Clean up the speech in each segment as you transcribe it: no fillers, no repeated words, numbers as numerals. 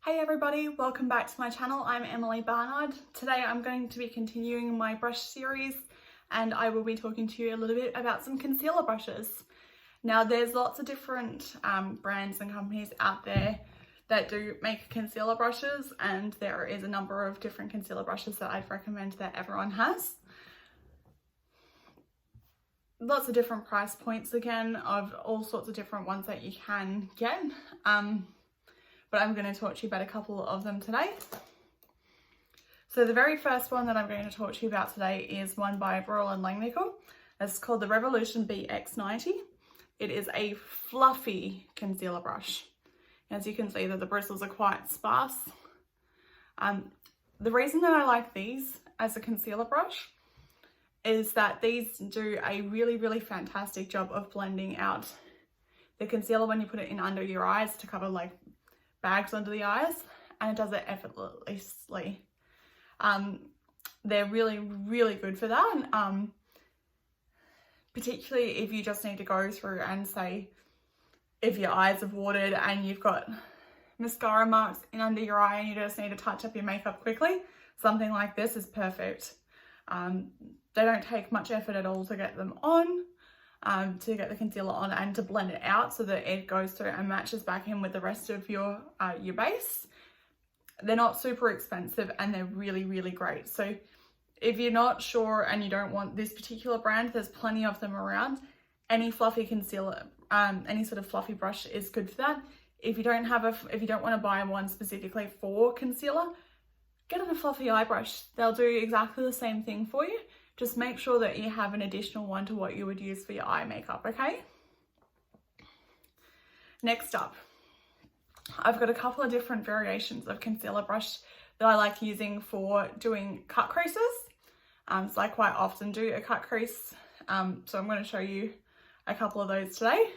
Hey everybody, welcome back to my channel. I'm Emily Barnard. Today I'm going to be continuing my brush series and I will be talking to you a little bit about some concealer brushes. Now there's lots of different brands and companies out there that do make concealer brushes, and there is a number of different concealer brushes that I'd recommend that everyone has. Lots of different price points again of all sorts of different ones that you can get. But I'm going to talk to you about a couple of them today. So the very first one that I'm going to talk to you about today is one by Royal & Langnickel. It's called the Revolution BX90. It is a fluffy concealer brush. As you can see that the bristles are quite sparse. The reason that I like these as a concealer brush is that these do a really fantastic job of blending out the concealer when you put it in under your eyes to cover like bags under the eyes, and it does it effortlessly. They're really good for that, particularly if you just need to go through and say if your eyes have watered and you've got mascara marks in under your eye and you just need to touch up your makeup quickly. Something like this is perfect. They don't take much effort at all to get them on, to get the concealer on and to blend it out so that it goes through and matches back in with the rest of your base. They're not super expensive and they're really great. So if you're not sure and you don't want this particular brand, there's plenty of them around. Any fluffy concealer, any sort of fluffy brush is good for that. If you don't want to buy one specifically for concealer, get a fluffy eye brush. They'll do exactly the same thing for you. Just make sure that you have an additional one to what you would use for your eye makeup, okay? Next up, I've got a couple of different variations of concealer brush that I like using for doing cut creases. So I quite often do a cut crease. So I'm going to show you a couple of those today.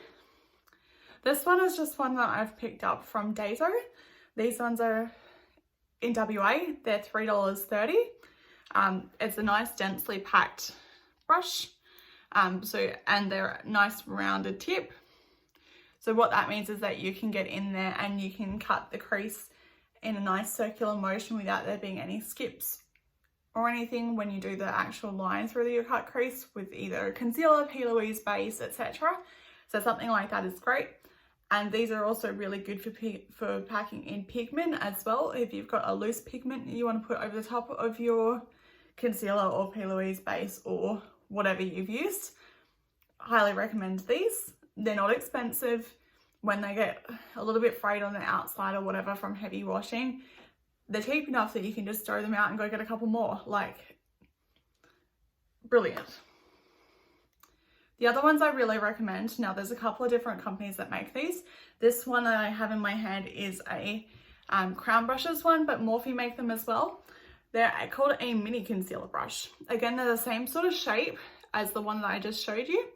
This one is just one that I've picked up from Dazo. These ones are in WA, they're $3.30. It's a nice densely packed brush, and they're a nice rounded tip. So what that means is that you can get in there and you can cut the crease in a nice circular motion without there being any skips or anything when you do the actual line through your cut crease with either concealer, P. Louise base, etc. So something like that is great. And these are also really good for packing in pigment as well. If you've got a loose pigment you want to put over the top of your concealer or P. Louise base or whatever you've used, highly recommend these. They're not expensive. When they get a little bit frayed on the outside or whatever from heavy washing, they're cheap enough that you can just throw them out and go get a couple more. Like, brilliant. The other ones I really recommend, now there's a couple of different companies that make these. This one that I have in my hand is a Crown Brushes one, but Morphe make them as well. They're called a mini concealer brush. Again, they're the same sort of shape as the one that I just showed you.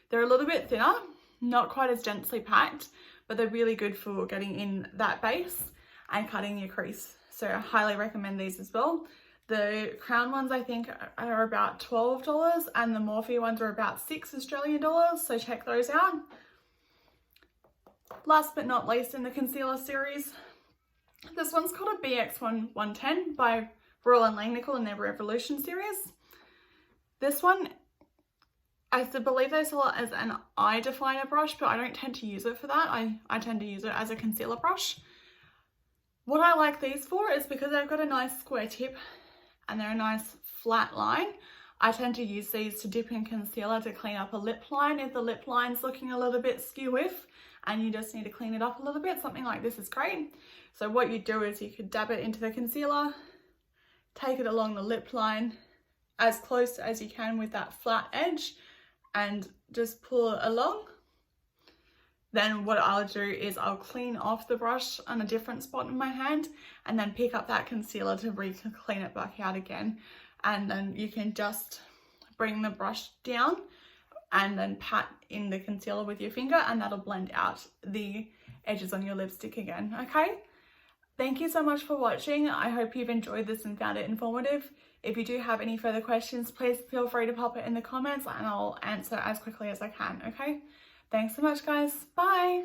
They're a little bit thinner, not quite as densely packed, but they're really good for getting in that base and cutting your crease. So I highly recommend these as well. The Crown ones I think are about $12 and the Morphe ones are about $6 Australian dollars, so check those out. Last but not least in the concealer series, this one's called a BX110 by Royal & Langnickel in their Revolution series. This one, I believe they sell it as an eye definer brush, but I don't tend to use it for that. I tend to use it as a concealer brush. What I like these for is because they've got a nice square tip and they're a nice flat line. I tend to use these to dip in concealer to clean up a lip line if the lip line's looking a little bit skew-iff and you just need to clean it up a little bit. Something like this is great. So what you do is you could dab it into the concealer, take it along the lip line as close as you can with that flat edge and just pull it along. Then what I'll do is I'll clean off the brush on a different spot in my hand and then pick up that concealer to clean it back out again. And then you can just bring the brush down and then pat in the concealer with your finger and that'll blend out the edges on your lipstick again, okay? Thank you so much for watching. I hope you've enjoyed this and found it informative. If you do have any further questions, please feel free to pop it in the comments and I'll answer as quickly as I can, okay? Thanks so much, guys. Bye.